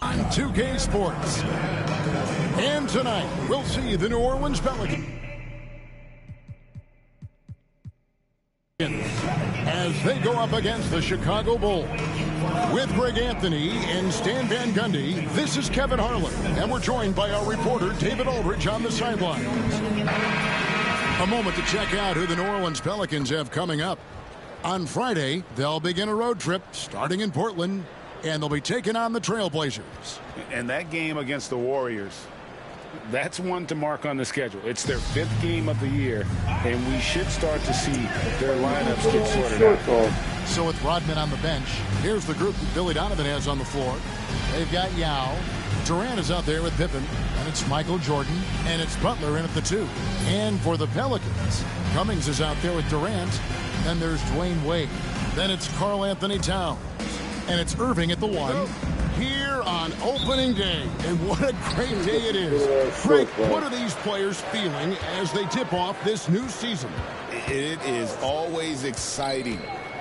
On 2K Sports. And tonight, we'll see the New Orleans Pelicans as they go up against the Chicago Bulls. With Greg Anthony and Stan Van Gundy, this is Kevin Harlan, and we're joined by our reporter David Aldridge on the sidelines. A moment to check out who the New Orleans Pelicans have coming up. On Friday, they'll begin a road trip starting in Portland, and they'll be taking on the Trailblazers. And that game against the Warriors, that's one to mark on the schedule. It's their 5th game of the year, and we should start to see their lineups get sorted out. So with Rodman on the bench, here's the group that Billy Donovan has on the floor. They've got Yao. Durant is out there with Pippen, and it's Michael Jordan, and it's Butler in at the 2. And for the Pelicans, Cummings is out there with Durant, then there's Dwayne Wade. Then it's Karl Anthony Towns, and it's Irving at the 1. Here on opening day, and what a great day it is. Greg, what are these players feeling as they tip off this new season? It is always exciting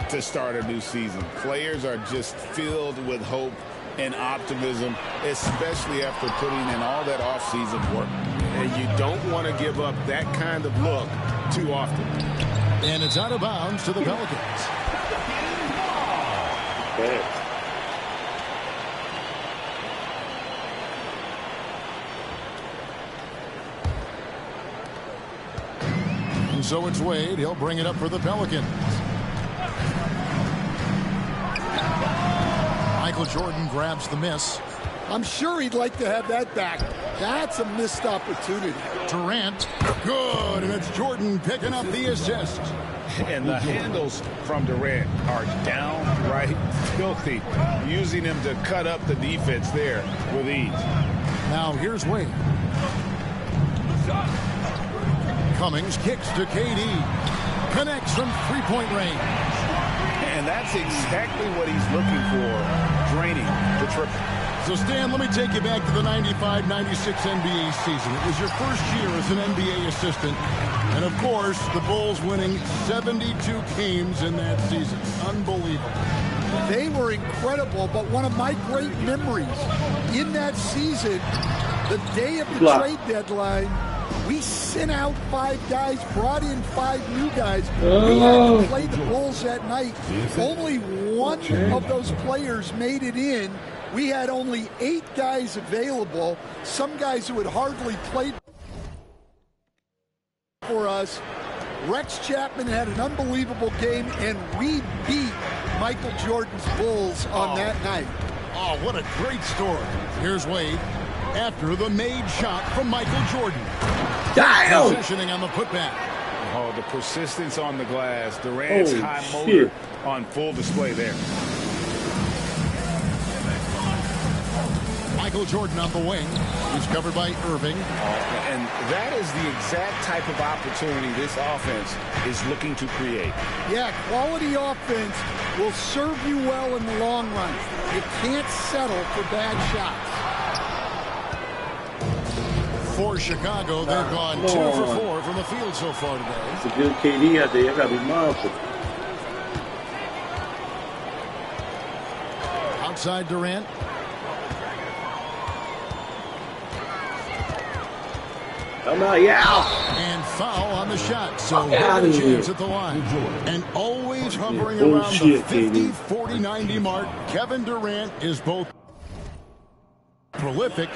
to start a new season. Players are just filled with hope and optimism, especially after putting in all that off-season work. And you don't want to give up that kind of look too often. And it's out of bounds to the Pelicans. And so it's Wade. He'll bring it up for the Pelicans. Michael Jordan grabs the miss. I'm sure he'd like to have that back. That's a missed opportunity. Durant, good, and it's Jordan picking up the assist. And the handles from Durant are downright filthy, using him to cut up the defense there with ease. Now here's Wade. Cummings kicks to KD. Connects from three-point range. And that's exactly what he's looking for, draining the triple. So, Stan, let me take you back to the 95-96 NBA season. It was your first year as an NBA assistant. And, of course, the Bulls winning 72 games in that season. Unbelievable. They were incredible, but one of my great memories in that season, the day of the trade deadline, we sent out 5 guys, brought in 5 new guys. We had to play the Bulls that night. Only one of those players made it in. We had only 8 guys available, some guys who had hardly played for us. Rex Chapman had an unbelievable game, and we beat Michael Jordan's Bulls on that night. Oh, what a great story. Here's Wade after the made shot from Michael Jordan. Positioning on the putback. Oh, the persistence on the glass. Durant's high motor on full display there. Michael Jordan on the wing. He's covered by Irving. And that is the exact type of opportunity this offense is looking to create. Yeah, quality offense will serve you well in the long run. You can't settle for bad shots. For Chicago, they've gone 2 for 4 from the field so far today. It's a good KD out there. You got to be mindful. Outside Durant. Come out, yeah. And foul on the shot. So out of chance at the line. And always hovering around the 50, 40, 90 mark. Kevin Durant is both prolific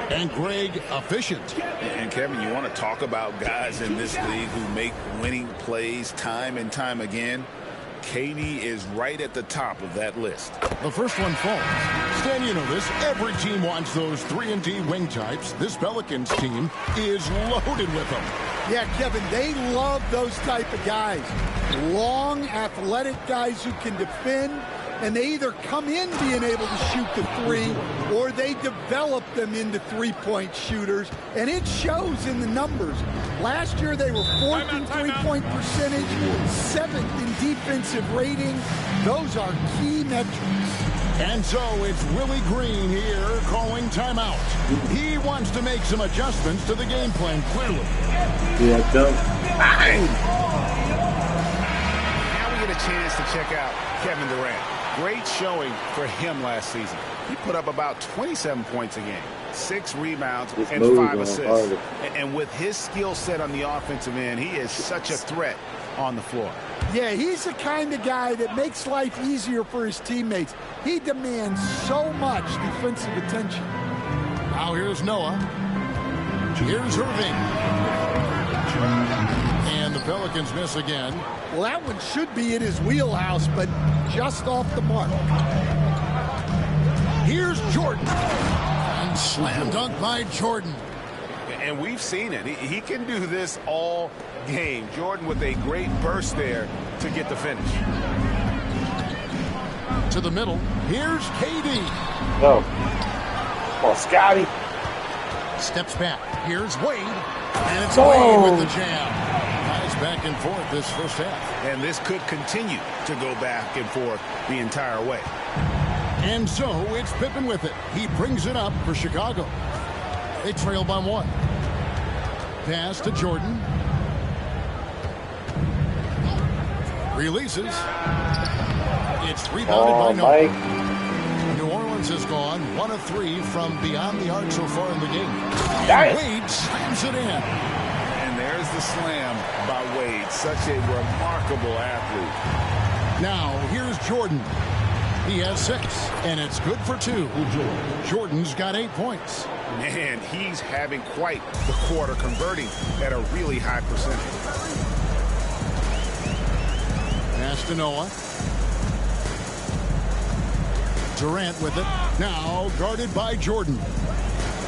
and Greg efficient. And Kevin, you want to talk about guys in this league who make winning plays time and time again? KD is right at the top of that list. The first one falls. Stan, you know this. Every team wants those 3-and-D wing types. This Pelicans team is loaded with them. Yeah, Kevin, they love those type of guys. Long, athletic guys who can defend, and they either come in being able to shoot the 3 or they develop them into three-point shooters, and it shows in the numbers. Last year they were 4th in three-point percentage, 7th in defensive rating. Those are key metrics. And so it's Willie Green here calling timeout. He wants to make some adjustments to the game plan, clearly. Yeah, go. Now we get a chance to check out Kevin Durant. Great showing for him last season. He put up about 27 points a game, 6 rebounds, and 5 assists. And with his skill set on the offensive end, he is such a threat on the floor. Yeah, he's the kind of guy that makes life easier for his teammates. He demands so much defensive attention. Now here's Noah. Here's Irving. And the Pelicans miss again. Well, that one should be in his wheelhouse, but just off the mark. Here's Jordan. And slam dunk by Jordan. And we've seen it. He can do this all game. Jordan with a great burst there to get the finish. To the middle. Here's KD. Go. Come on, Scotty. Steps back. Here's Wade. And it's Wade with the jam. Nice back and forth this first half. And this could continue to go back and forth the entire way. And so it's Pippen with it. He brings it up for Chicago. They trail by 1. Pass to Jordan. Releases. It's rebounded by Noah. New Orleans has gone 1 of 3 from beyond the arc so far in the game. And Wade slams it in. And there's the slam by Wade. Such a remarkable athlete. Now here's Jordan. He has 6, and it's good for 2. Jordan's got 8 points. Man, he's having quite the quarter, converting at a really high percentage. Pass to Noah. Durant with it. Now guarded by Jordan.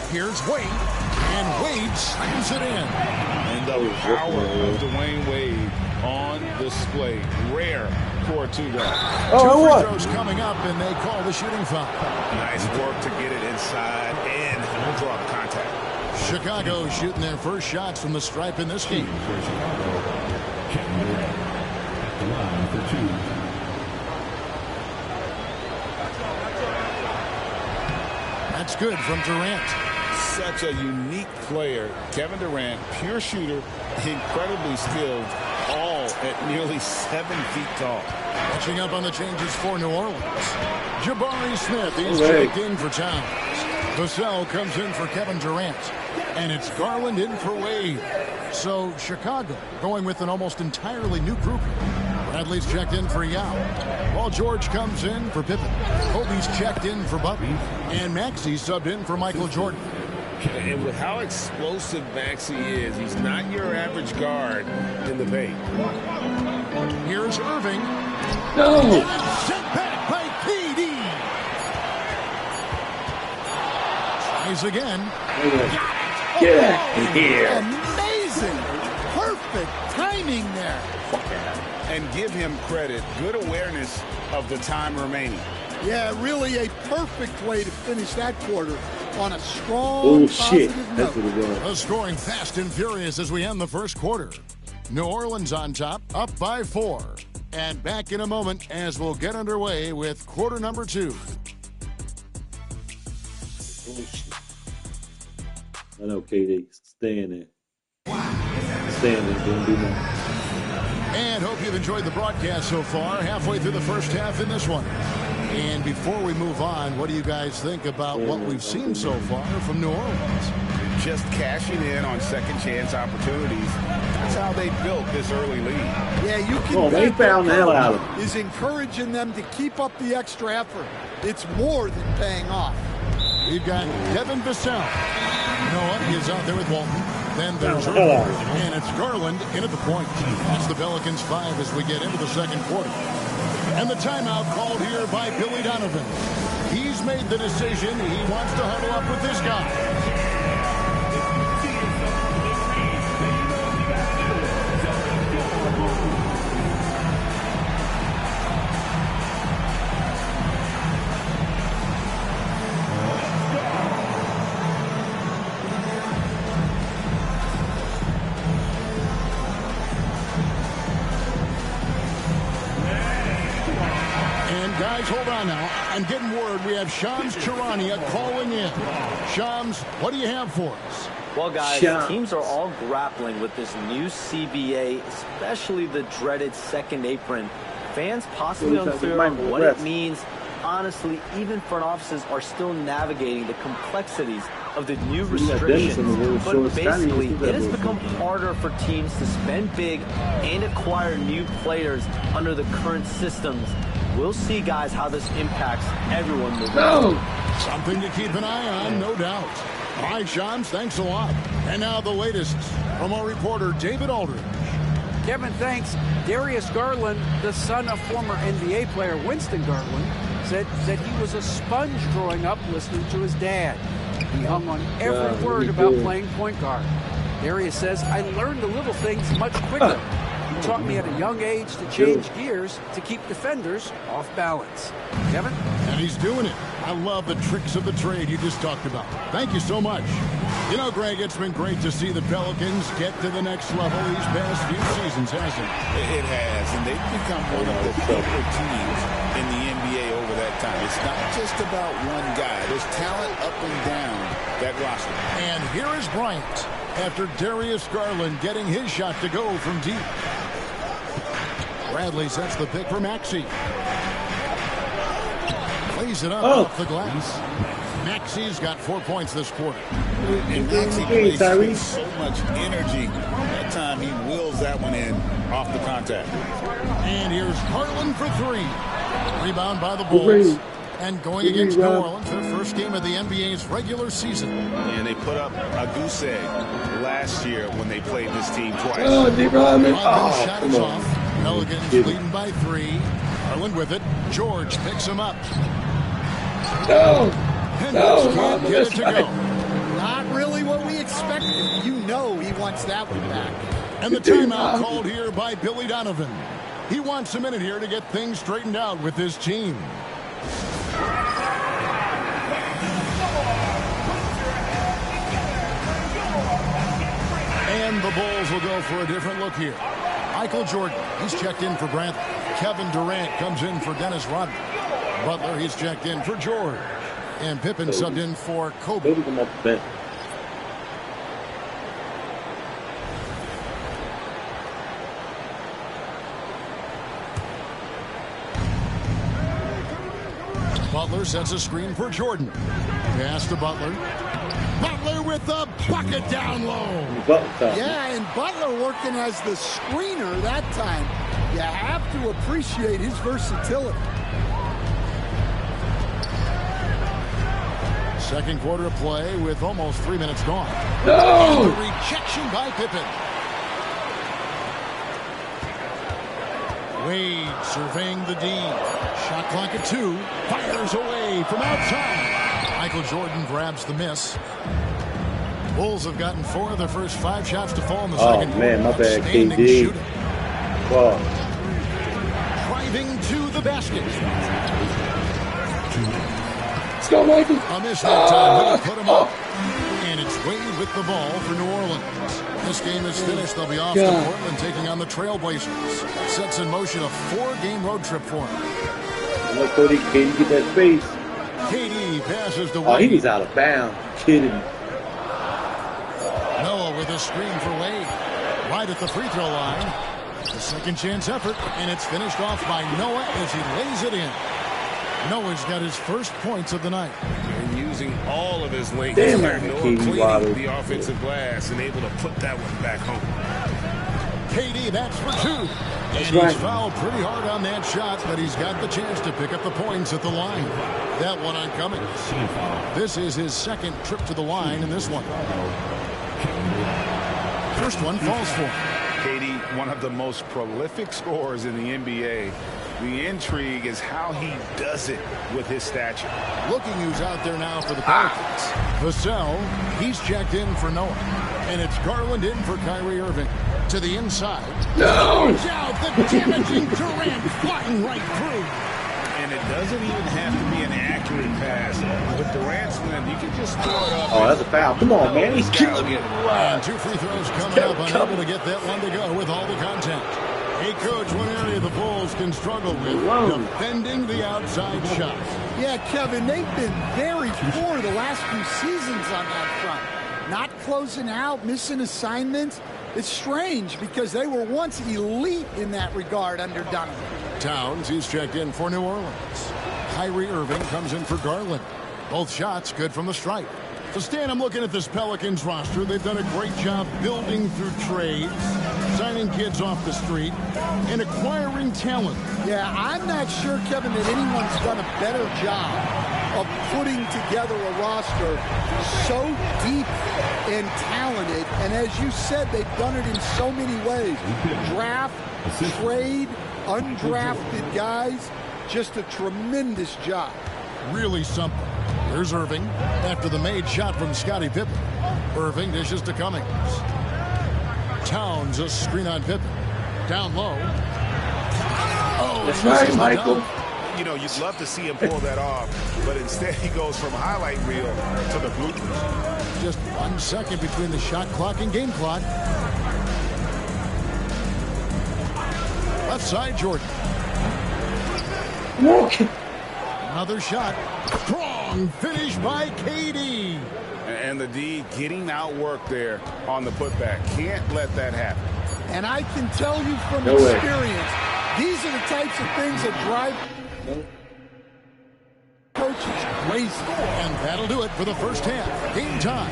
Here's Wade. And Wade slams it in. And the power of Dwayne Wade on display. Rare for a 2-guard. 2 free throws coming up, and they call the shooting foul. Nice work to get it inside and draw the contact. Chicago shooting their first shots from the stripe in this game. For Chicago, Kevin Durant at the line for 2. That's good from Durant. Such a unique player. Kevin Durant, pure shooter, incredibly skilled, all at nearly 7 feet tall. Catching up on the changes for New Orleans. Jabari Smith, he's checked in for Towns. Vassell comes in for Kevin Durant. And it's Garland in for Wade. So Chicago going with an almost entirely new group. Bradley's checked in for Yao. Paul George comes in for Pippen. Kobe's checked in for Butler. And Maxey subbed in for Michael Jordan. And with how explosive Maxey is, he's not your average guard in the paint. Here's Irving. No. And it's sent back by KD. Tries again. Get out of here. Amazing. Perfect timing there. And give him credit. Good awareness of the time remaining. Yeah, really a perfect way to finish that quarter on a strong, shit. positive That's note. what it was. The scoring fast and furious as we end the first quarter. New Orleans on top, up by 4. And back in a moment as we'll get underway with quarter number 2. I know KD. Stay in there. Stay in there. Don't do nothing. And hope you've enjoyed the broadcast so far. Halfway through the first half in this one. And before we move on, what do you guys think about what we've seen so far from New Orleans? Just cashing in on second chance opportunities. That's how they built this early lead. Yeah, you can Oh, they bet found the their hell out of coach is encouraging them to keep up the extra effort. It's more than paying off. We've got Devin Vassell. Noah is out there with Walton. Then there's Irving, and it's Garland in at the point. That's the Pelicans 5 as we get into the second quarter. And the timeout called here by Billy Donovan. He's made the decision. He wants to huddle up with this guy. Guys, hold on now. I'm getting word we have Shams Charania calling in. Shams, what do you have for us? Well, guys, teams are all grappling with this new CBA, especially the dreaded second apron Fans possibly unclear on what it means. Honestly, even front offices are still navigating the complexities of the new restrictions. But basically, it has become harder for teams to spend big and acquire new players under the current systems. We'll see, guys, how this impacts everyone. Something to keep an eye on, no doubt. All right, Shams, thanks a lot. And now the latest from our reporter, David Aldridge. Kevin, thanks. Darius Garland, the son of former NBA player Winston Garland, said he was a sponge growing up listening to his dad. He hung on every word about playing point guard. Darius says, I learned the little things much quicker. He taught me at a young age to change gears to keep defenders off balance. Kevin? And he's doing it. I love the tricks of the trade you just talked about. Thank you so much. You know, Greg, it's been great to see the Pelicans get to the next level these past few seasons, hasn't it? It has, and they've become one of the better teams in the NBA over that time. It's not just about one guy. There's talent up and down that roster. And here is Bryant after Darius Garland getting his shot to go from deep. Bradley sets the pick for Maxey. Plays it up off the glass. Maxey's got 4 points this quarter. And Maxey plays with so much energy. That time he wills that one in off the contact. And here's Garland for three. Rebound by the Bulls. And going against New Orleans, their first game of the NBA's regular season. And they put up a goose egg last year when they played this team twice. Shot is off. Pelicans leading by three. Garland with it. George picks him up. Hendricks can't get it to go. Not really what we expected. You know he wants that one back. And the timeout called here by Billy Donovan. He wants a minute here to get things straightened out with his team. And the Bulls will go for a different look here. Michael Jordan, he's checked in for Brantley. Kevin Durant comes in for Dennis Rodman. Butler, he's checked in for George. And Pippen subbed in for Kobe. Butler sets a screen for Jordan. Pass to Butler. Butler with the bucket down low. Yeah, and Butler working as the screener that time. You have to appreciate his versatility. Second quarter of play with almost 3 minutes gone. And the rejection by Pippen. Wade surveying the D. Shot clock at 2. Fires away from outside. Michael Jordan grabs the miss. Bulls have gotten 4 of their first 5 shots to fall in the second quarter. Oh, man, my bad, KD. Wow. Driving to the basket. Let's go, Michael. A miss that time. He'll put him up. And it's Wade with the ball for New Orleans. This game is finished. They'll be off to Portland taking on the Trailblazers. Sets in motion a 4-game road trip for him. Let Cody KD get that space. KD passes to Wade. Oh, he's out of bounds. Kidding me. Noah with a screen for Wade. Right at the free throw line. The second chance effort, and it's finished off by Noah as he lays it in. Noah's got his first points of the night. And using all of his length, Noah cleaning the offensive glass and able to put that one back home. KD, that's for 2. And he's fouled pretty hard on that shot, but he's got the chance to pick up the points at the line. That one on Cummings. This is his second trip to the line in this one. First one falls for him. KD, one of the most prolific scorers in the NBA. The intrigue is how he does it with his stature. Looking who's out there now for the Pelicans. Vassell, he's checked in for Noah. And it's Garland in for Kyrie Irving. To the inside. No! Watch out, the damaging Durant flying right through. And it doesn't even have to be an accurate pass. With Durant's limb, you can just throw it up. Oh, that's a foul. Come on, man. He's killing it. And 2 free throws coming up. Unable to get that one to go with all the contact. Hey, Coach, one area the Bulls can struggle with, defending the outside shot. Yeah, Kevin, they've been very poor the last few seasons on that front. Not closing out, missing assignments. It's strange because they were once elite in that regard under Donovan. Towns, he's checked in for New Orleans. Kyrie Irving comes in for Garland. Both shots good from the stripe. So, Stan, I'm looking at this Pelicans roster. They've done a great job building through trades, signing kids off the street, and acquiring talent. Yeah, I'm not sure, Kevin, that anyone's done a better job of putting together a roster so deep and talented. And as you said, they've done it in so many ways. Draft, trade, undrafted guys. Just a tremendous job. Really something. Here's Irving after the made shot from Scottie Pippen. Irving dishes to Cummings. Towns a screen on Pippen. Down low. Oh, that's right, Michael. You know, you'd love to see him pull that off, but instead he goes from highlight reel to the bloopers. Just 1 second between the shot clock and game clock. Left side, Jordan. Another shot. Strong finish by KD. And the D getting outworked there on the putback. Can't let that happen. And I can tell you from experience, these are the types of things that drive coaches crazy. And that'll do it for the first half. Game time.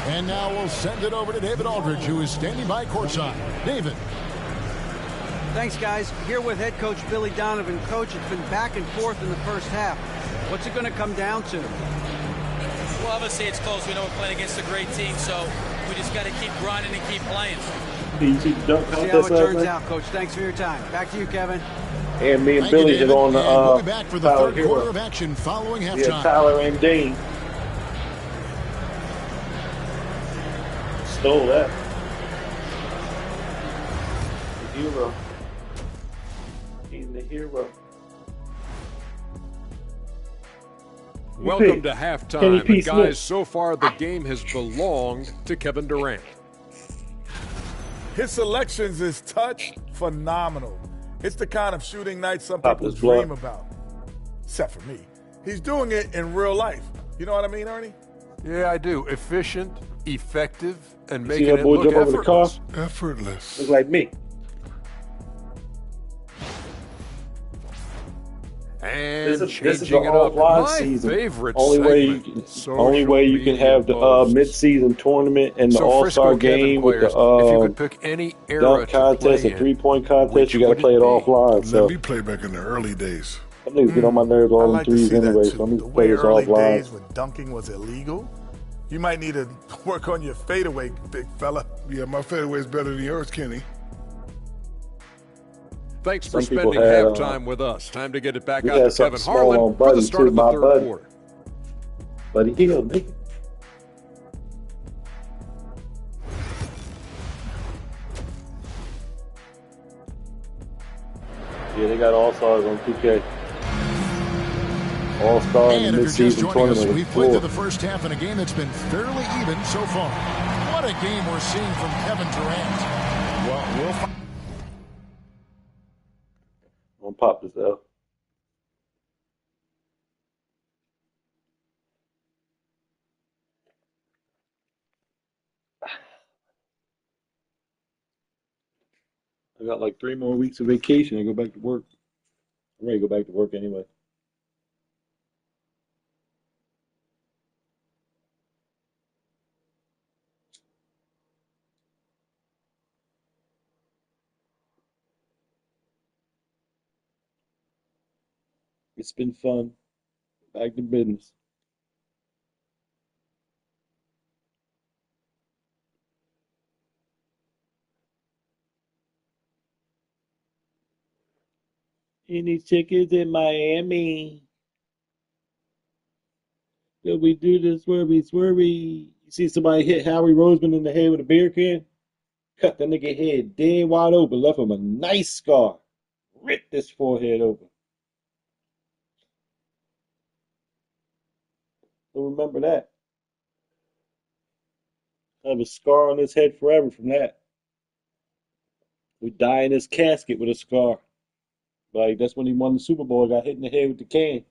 And now we'll send it over to David Aldridge, who is standing by courtside. David. Thanks, guys. Here with head coach Billy Donovan. Coach, it's been back and forth in the first half. What's it going to come down to? Well, obviously it's close. We know we're playing against a great team, so we just got to keep grinding and keep playing. See how it turns out, Coach. Thanks for your time. Back to you, Kevin. And me and Billy get on the we'll be back for the third quarter of action following halftime. Yeah, Tyler and Dean stole that. The hero. He's the hero. Welcome to halftime. And guys, so far the game has belonged to Kevin Durant. His selections is touch phenomenal. It's the kind of shooting night some people dream about. Except for me. He's doing it in real life. You know what I mean, Ernie? Yeah, I do. Efficient, effective, and See making that it boy look jump over the car? effortless. Effortless. Look like me. And this is the changing it up. offline My season. favorite Only way you can have the mid-season tournament and the All-Star game with the if you could pick any era dunk contest and three-point contest. You got to play it offline. So Let me play back in the early days. some niggas get on my nerves all the threes anyway. So I'm The just play way this early offline. days when dunking was illegal, you might need to work on your fadeaway, big fella. Yeah, my fadeaway is better than yours, Kenny. Thanks for Some people spending had, halftime with us. Time to get it back we out had to Kevin something small Harlan on for the Buddy, start too, of the my third buddy. quarter. But he healed me. Yeah, they got All-Stars on 2K. All-Star And and if you're just mid-season joining us, tournament. we've played through the first half in a game that's been fairly even so far. What a game we're seeing from Kevin Durant. Well, we'll find. I'm gonna pop this out. I got like 3 more weeks of vacation and go back to work. I'm ready to go back to work anyway. It's been fun. Back to business. Any chickens in Miami? Did we do the swervy swervy? You see somebody hit Howie Roseman in the head with a beer can? Cut the nigga head dead wide open, left him a nice scar. Ripped his forehead open. So remember that. I have a scar on his head forever from that. We die in his casket with a scar. Like, that's when he won the Super Bowl, got hit in the head with the can.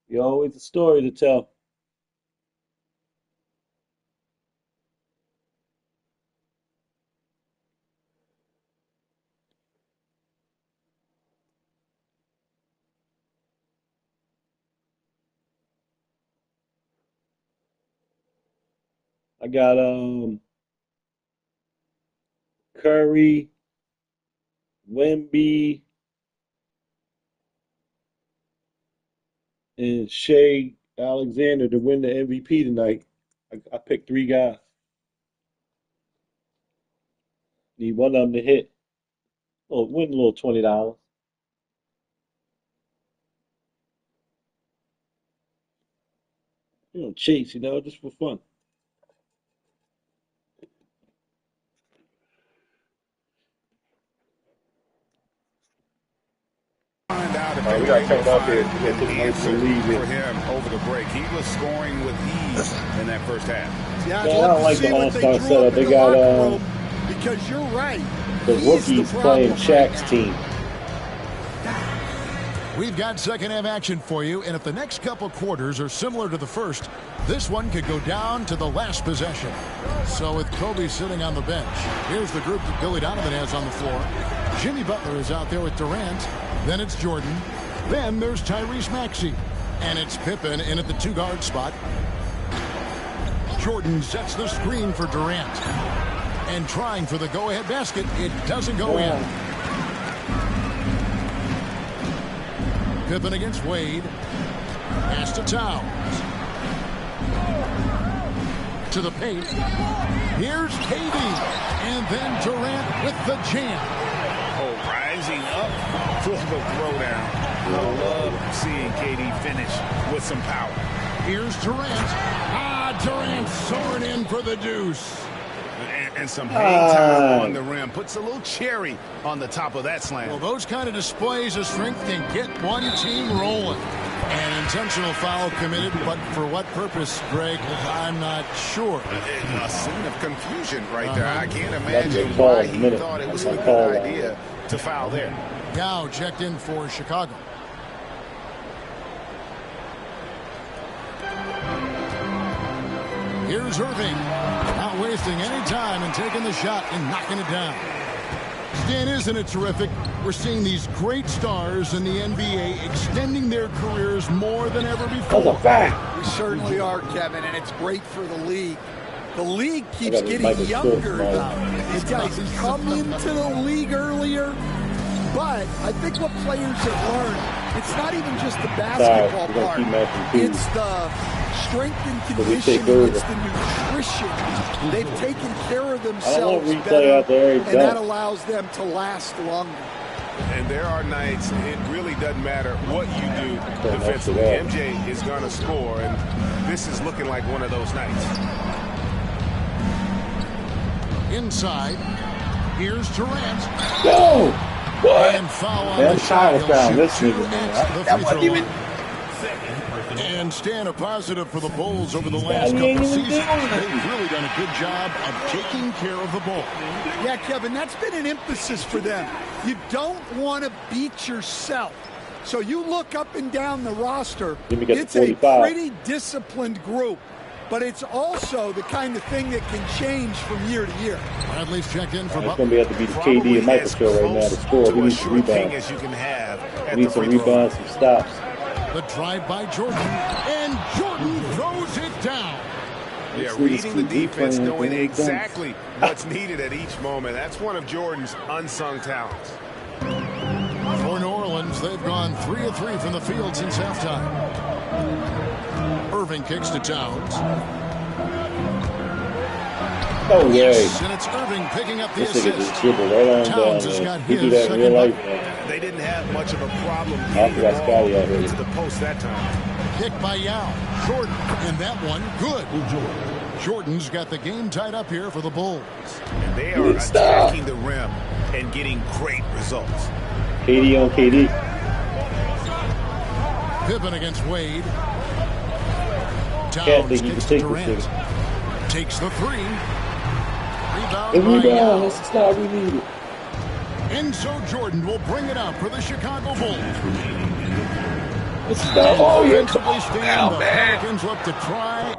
He always a story to tell. I got Curry, Wemby, and Shea Alexander to win the MVP tonight. I picked 3 guys. Need one of them to hit. Oh, win a little $20. Chase, just for fun. Find out if they were able to find an answer for him over the break. He was scoring with ease in that first half. Yeah, I don't like the All-Star setup. They got because you're right. The rookies playing Shaq's team. We've got second half action for you, and if the next couple quarters are similar to the first, this one could go down to the last possession. So with Kobe sitting on the bench, here's the group that Billy Donovan has on the floor. Jimmy Butler is out there with Durant. Then it's Jordan. Then there's Tyrese Maxey. And it's Pippen in at the 2-guard spot. Jordan sets the screen for Durant. And trying for the go-ahead basket. It doesn't go in. Pippen against Wade. Pass to Towns. To the paint. Here's KD. And then Durant with the jam. Oh, rising up for the throwdown. I love seeing KD finish with some power. Here's Durant. Durant soaring in for the deuce. And some hang time on the rim. Puts a little cherry on the top of that slam. Well, those kind of displays of strength can get one team rolling. An intentional foul committed, but for what purpose, Greg? I'm not sure. A scene of confusion right there. I can't imagine why he thought it was a good idea to foul there. Yao checked in for Chicago. Here's Irving. Not wasting any time and taking the shot and knocking it down. Stan, isn't it terrific? We're seeing these great stars in the NBA extending their careers more than ever before. That's a fact. We certainly are, Kevin, and it's great for the league. The league keeps getting younger now. These guys come into the league earlier, but I think what players have learned, it's not even just the basketball part. It's the strength and conditioning, it's the nutrition. They've taken care of themselves better, and that allows them to last longer. And there are nights, it really doesn't matter what you do defensively. MJ is going to score, and this is looking like one of those nights. Inside, here's Durant. Go! What? And foul on the shot. That wasn't even... And Stan, a positive for the Bulls over the last couple of seasons. They've really done a good job of taking care of the ball. Yeah, Kevin, that's been an emphasis for them. You don't want to beat yourself. So you look up and down the roster, it's a pretty disciplined group. But it's also the kind of thing that can change from year to year. Bradley's checked in for Butler. It's going to be the KD and Michael show right now to score. He needs some rebounds. He needs some rebounds, some stops. The drive by Jordan, and Jordan throws it down. Yeah, reading the defense, knowing exactly what's needed at each moment. That's one of Jordan's unsung talents. For New Orleans, they've gone 3 of 3 from the field since halftime. Irving kicks to Towns. No way. Yes, and it's Irving picking up the assist. Towns has got his second bucket. They didn't have much of a problem getting the ball to the post that time. Kick by Yao. Jordan, and that one good. Jordan's got the game tied up here for the Bulls. And they are attacking the rim and getting great results. KD on KD. Pippen against Wade. Towns kicks to Durant. Takes the 3. Rebound by Yao. That's the style we needed. Enzo Jordan will bring it up for the Chicago Bulls. Oh, yeah, come on now, man. Pelicans look to try.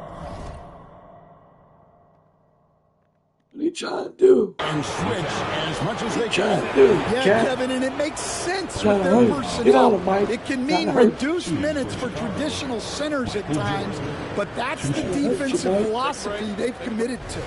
you trying to do? And switch as much as they Trying can. to do? Yeah, Kevin, and it makes sense with their Get on personnel. him, Mike. It can mean reduced minutes for traditional centers at times, but that's the defensive philosophy they've committed to.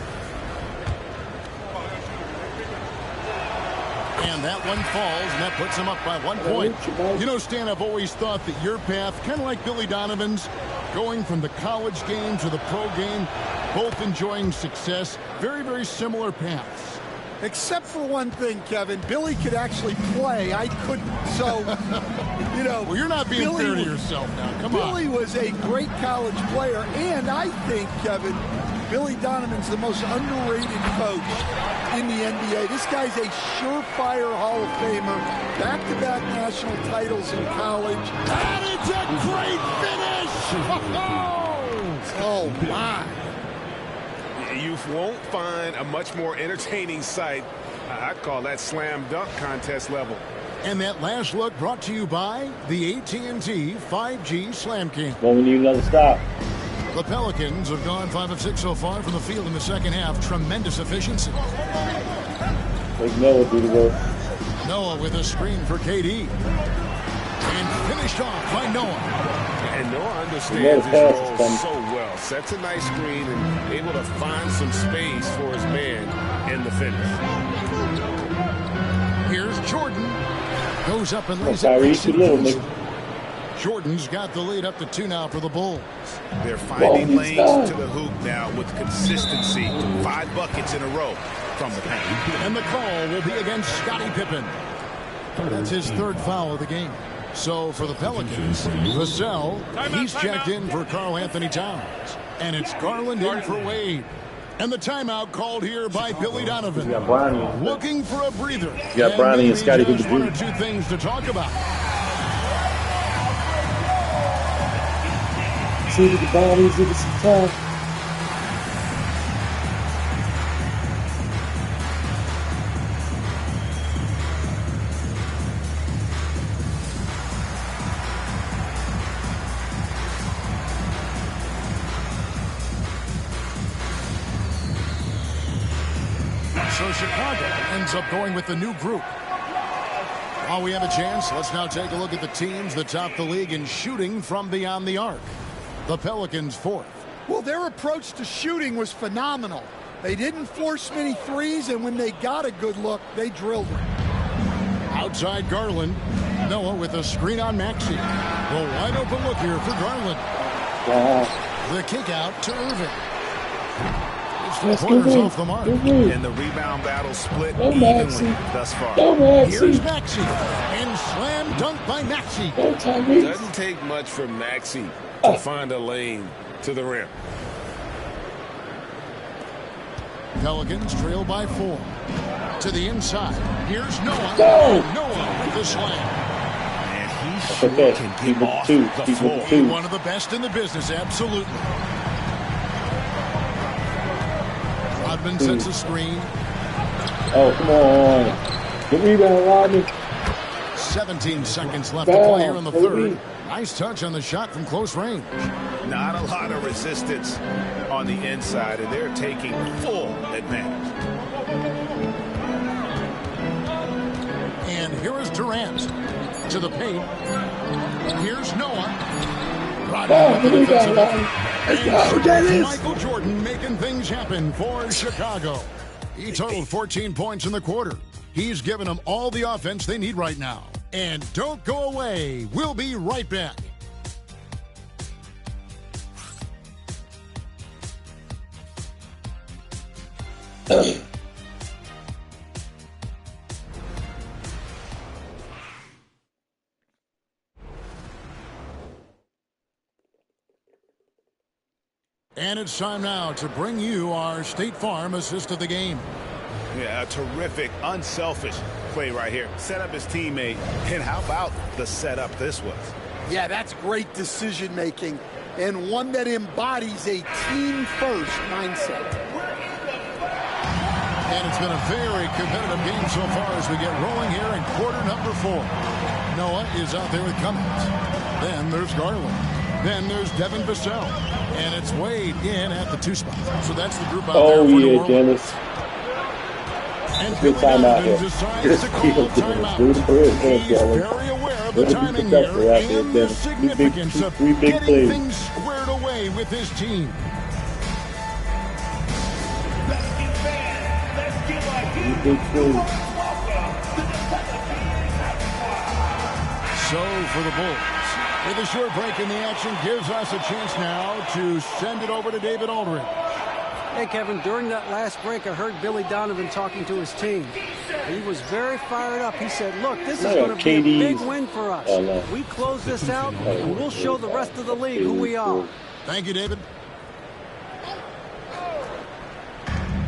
And that one falls, and that puts him up by 1 point. You know, Stan, I've always thought that your path, kind of like Billy Donovan's, going from the college game to the pro game, both enjoying success, very, very similar paths. Except for one thing, Kevin. Billy could actually play. I couldn't. So, you know. Well, you're not being fair to yourself now. Come on. Billy was a great college player, and I think, Kevin, Billy Donovan's the most underrated coach in the NBA. This guy's a surefire Hall of Famer, back-to-back national titles in college. That is a great finish! Oh, my. You won't find a much more entertaining sight. I'd call that slam dunk contest level. And that last look brought to you by the AT&T 5G Slam Cam. Well, we need another stop. The Pelicans have gone 5 of 6 so far from the field in the second half. Tremendous efficiency. Like Noah do the work. Noah with a screen for KD. And finished off by Noah. And Noah understands his role so well. Sets a nice screen and able to find some space for his man in the finish. Here's Jordan. Goes up and lays it. Jordan's got the lead up to 2 now for the Bulls. They're finding lanes to the hoop now with consistency. 5 buckets in a row from the paint. And the call will be against Scottie Pippen. That's his 3rd foul of the game. So for the Pelicans, Vassell, he's checked in for Karl Anthony Towns. And it's Garland in for Wade. And the timeout called here by Billy Donovan. Looking for a breather. You got Bronny and Scottie Pippen. One or two things to talk about. See the bodies of the time. So Chicago ends up going with the new group. While we have a chance, let's now take a look at the teams that top the league in shooting from beyond the arc. The Pelicans 4th. Well, their approach to shooting was phenomenal. They didn't force many threes, and when they got a good look, they drilled it. Outside Garland. Noah with a screen on Maxey. A wide open look here for Garland. The kick out to Irving. Corners off the mark. And the rebound battle split evenly thus far. Here's Maxey. And slam dunk by Maxey. Doesn't take much for Maxey to find a lane to the rim. Pelicans trail by 4. To the inside. Here's Noah. Noah with the slam. And he sure can get off the floor. One of the best in the business, absolutely. Rodman sets a screen. Oh, come on. Good rebound, Rodman. 17 seconds left to play here in the 3rd. Nice touch on the shot from close range. Not a lot of resistance on the inside, and they're taking full advantage. And here is Durant to the paint. Here's Noah. Rodman with the defensive effort. Michael Jordan making things happen for Chicago. He totaled 14 points in the quarter. He's given them all the offense they need right now. And don't go away. We'll be right back. And it's time now to bring you our State Farm assist of the game. Yeah, a terrific, unselfish play right here. Set up his teammate, and how about the setup this was? Yeah, that's great decision-making, and one that embodies a team-first mindset. And it's been a very competitive game so far as we get rolling here in quarter number 4. Noah is out there with Cummings. Then there's Garland. Then there's Devin Vassell. And it's Wade in at the 2 spot. So that's the group out there for New Orleans. Dennis. And Good time out here. decides to call He's timeout. very He's very aware of the timing here and the significance of getting things squared away with his team. So for the Bulls, with a short break in the action, gives us a chance now to send it over to David Aldridge. Hey, Kevin, during that last break, I heard Billy Donovan talking to his team. He was very fired up. He said, look, this is going to be a big win for us. We close this out, and we'll show the rest of the league who we are. Thank you, David.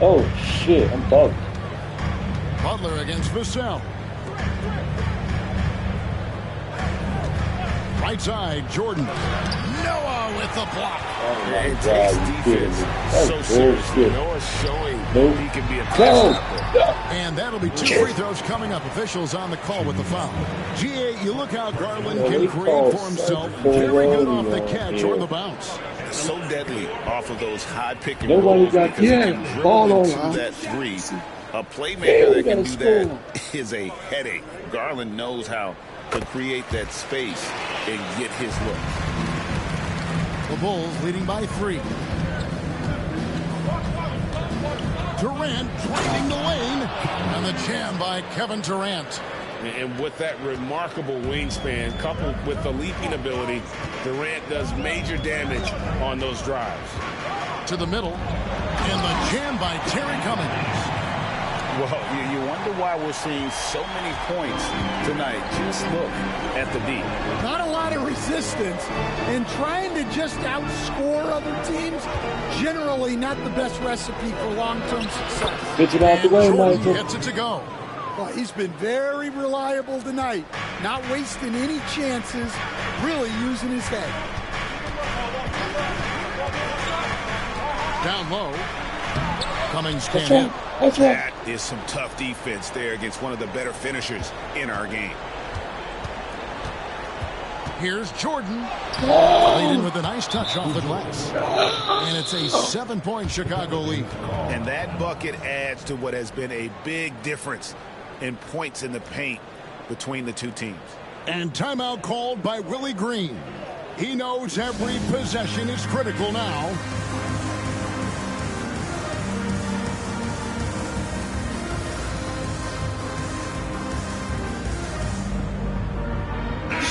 Oh, shit, I'm bugged. Butler against Vassell. Right side, Jordan. Noah with the block. Oh my God, defense. So seriously, Noah's showing he can be a touchdown. And that'll be 2 free throws coming up. Officials on the call with the foul. GA, you look how Garland can create for himself. Very good off the catch or the bounce. So deadly off of those high pick and Nobody rolls got ball on that three. A playmaker that can do that is a headache. Garland knows how to create that space and get his look. The Bulls leading by 3. Durant driving the lane, and the jam by Kevin Durant. And with that remarkable wingspan, coupled with the leaping ability, Durant does major damage on those drives. To the middle, and the jam by Terry Cummings. Well, you wonder why we're seeing so many points tonight. Just look at the D. Not a lot of resistance, and trying to just outscore other teams, generally not the best recipe for long-term success. Get it out the way, Michael. Gets it to go. Well, he's been very reliable tonight, not wasting any chances, really using his head. Down low. Cummings can't hit. That is some tough defense there against one of the better finishers in our game. Here's Jordan. Played in with a nice touch off the glass. And it's a 7-point Chicago lead. And that bucket adds to what has been a big difference in points in the paint between the two teams. And timeout called by Willie Green. He knows every possession is critical now.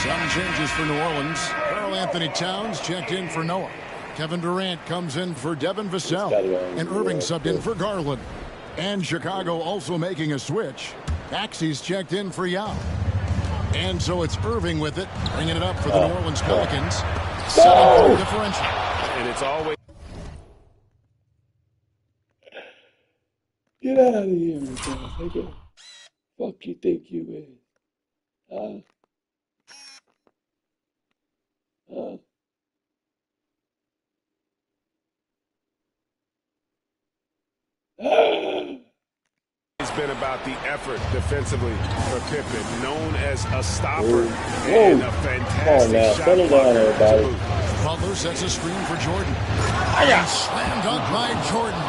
Some changes for New Orleans. Karl Anthony Towns checked in for Noah. Kevin Durant comes in for Devin Vassell. And Irving subbed in for Garland. And Chicago also making a switch. Maxey's checked in for Yao. And so it's Irving with it, bringing it up for the New Orleans Pelicans. 7-point differential. And it's always... Get out of here, nigga. Fuck you think you is? Huh? It's been about the effort defensively for Pippen, known as a stopper and a fantastic shot blocker. Butler sets a screen for Jordan. And slam dunk by Jordan.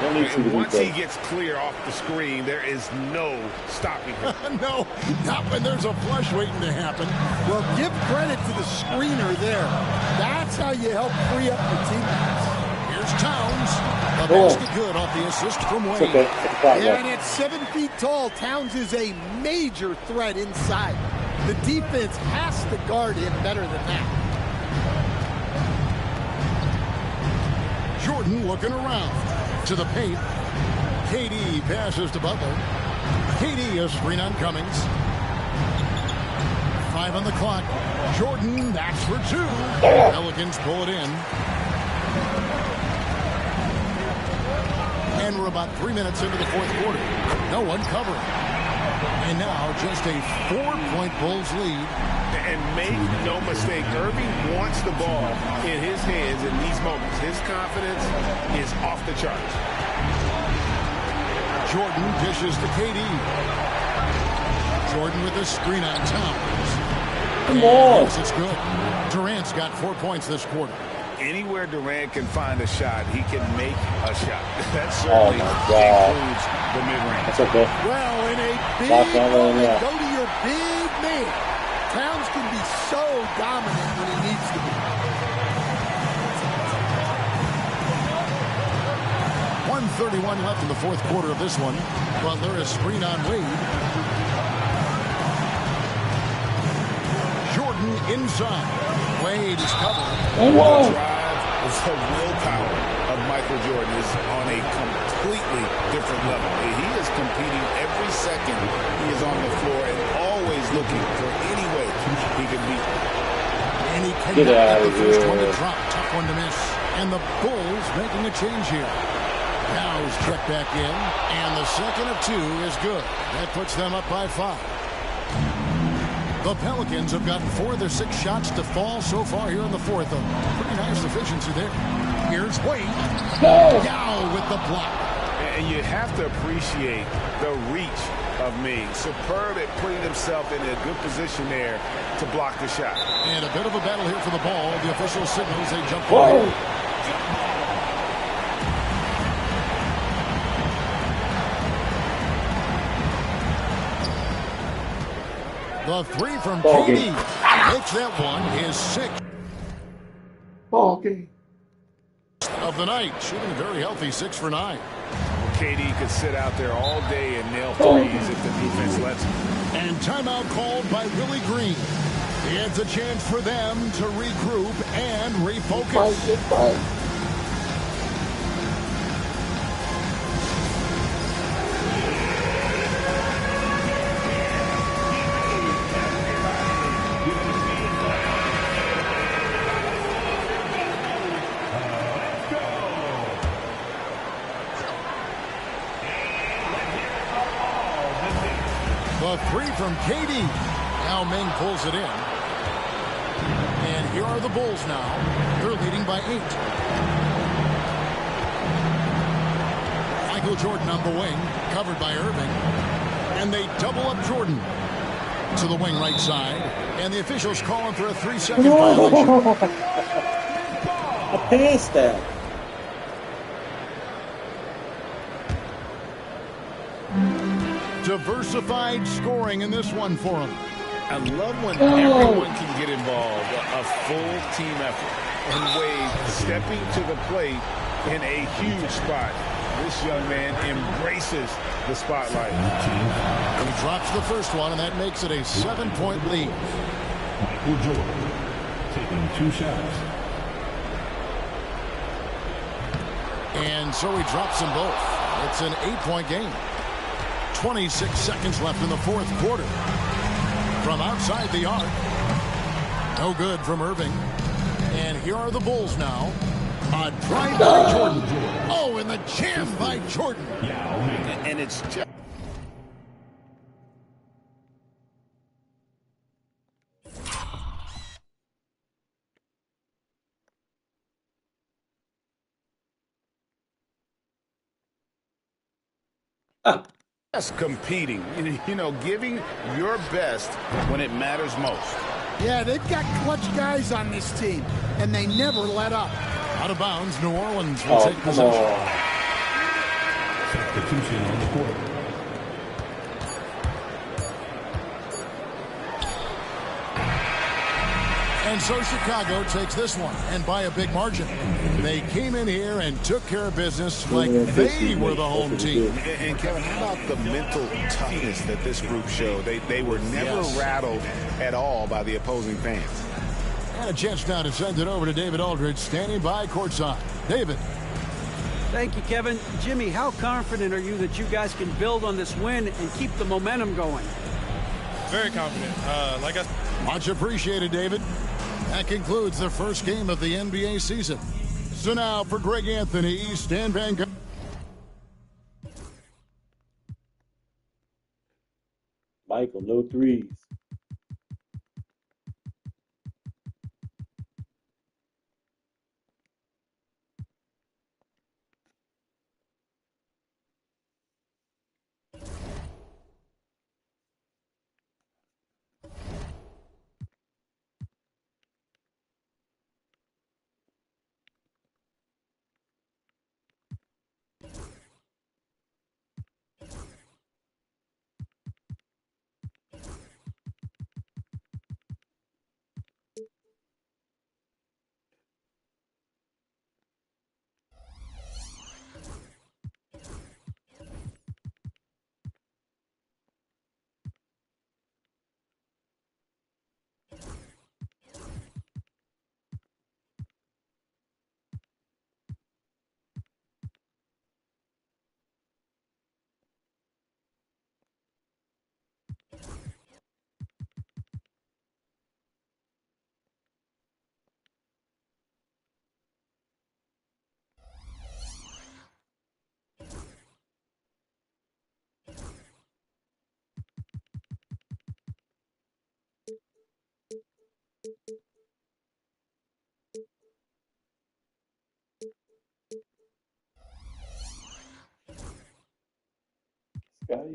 And once he gets clear off the screen, there is no stopping him. No, not when there's a flush waiting to happen. Well, give credit to the screener there. That's how you help free up your teammates. Here's Towns. A basket good off the assist from Wade. Yeah, and at 7 feet tall, Towns is a major threat inside. The defense has to guard him better than that. Jordan looking around. To the paint. KD passes to Butler. KD a screen on Cummings. 5 on the clock. Jordan, that's for 2. Pelicans pull it in. And we're about 3 minutes into the fourth quarter. No one covering. And now just a 4-point Bulls lead. And make no mistake, Irving wants the ball in his hands in these moments. His confidence is off the charts. Jordan dishes to KD. Jordan with a screen on Towns. Come on. It's good. Durant's got 4 points this quarter. Anywhere Durant can find a shot, he can make a shot. That certainly includes the mid-range. That's okay. Well, in a big moment, go to your big man. Towns can be so dominant when he needs to be. 1:31 left in the fourth quarter of this one. Butler is screen on Wade. Jordan inside. Wade is covered. The drive is the willpower of Michael Jordan is on a completely different level. He is competing every second he is on the floor and always looking for any way he can beat. And he cannot get the first one to drop. Tough one to miss. And the Bulls making a change here. Yow's checked back in. And the second of two is good. That puts them up by 5. The Pelicans have gotten 4 of their 6 shots to fall so far here in the fourth. A pretty nice efficiency there. Here's Wade. Yow with the block. And you have to appreciate the reach of Ming. Superb at putting himself in a good position there to block the shot. And a bit of a battle here for the ball. The official signals a jump ball. The 3 from KD makes that one his 6th ball game of the night. Shooting a very healthy 6 for 9. KD could sit out there all day and nail threes if the defense lets him. And timeout called by Willie Green. It's a chance for them to regroup and refocus. The 3 from KD. Now Ming pulls it in. And here are the Bulls now. They're leading by 8. Michael Jordan on the wing, covered by Irving. And they double up Jordan to the wing right side. And the officials calling for a 3-second violation. I passed that. Diversified scoring in this one for him. I love when everyone can get involved, a full team effort. And Wade stepping to the plate in a huge spot. This young man embraces the spotlight. He drops the first one, and that makes it a 7-point lead. Michael Jordan taking 2 shots. And so he drops them both. It's an 8-point game. 26 seconds left in the fourth quarter. From outside the arc. No good from Irving. And here are the Bulls now. A drive by Jordan. Oh, and the jam by Jordan. And it's just... Just competing, you know, giving your best when it matters most. Yeah, they've got clutch guys on this team, and they never let up. Out of bounds, New Orleans will take possession. Substitution on the court. And so Chicago takes this one, and by a big margin. They came in here and took care of business like they were the home team. And Kevin, how about the mental toughness that this group showed? They were never rattled at all by the opposing fans. And a chance now to send it over to David Aldridge, standing by courtside. David. Thank you, Kevin. Jimmy, how confident are you that you guys can build on this win and keep the momentum going? Very confident. Much appreciated, David. That concludes the first game of the NBA season. So now for Greg Anthony, Stan Van Gundy. Michael, no threes. Scotty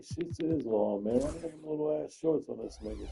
shits is long, man. Why they got them little ass shorts on this nigga?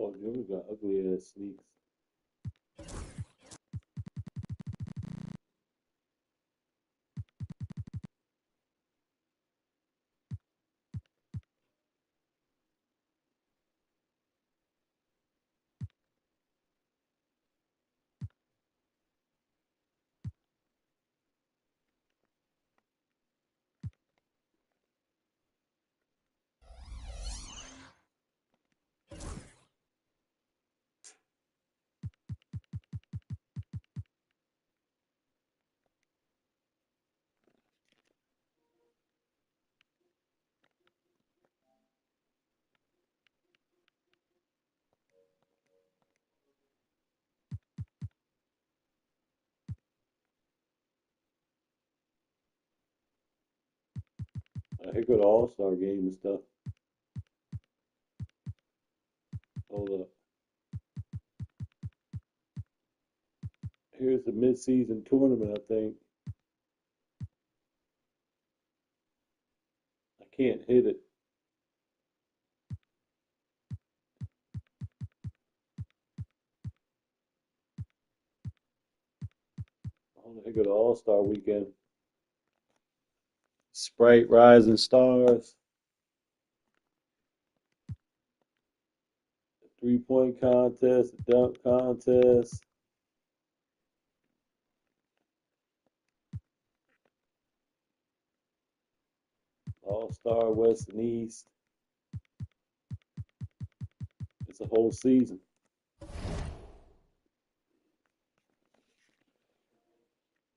Oh, Jimmy got ugly ass sneaks. Here go the All-Star game and stuff. Hold up. Here's the mid-season tournament, I think. I can't hit it. Here go the All-Star weekend. Sprite Rising Stars. The three-point contest, the dunk contest. All-Star West and East. It's a whole season.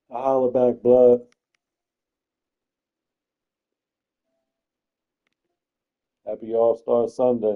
I holler back, blood. Happy All-Star Sunday.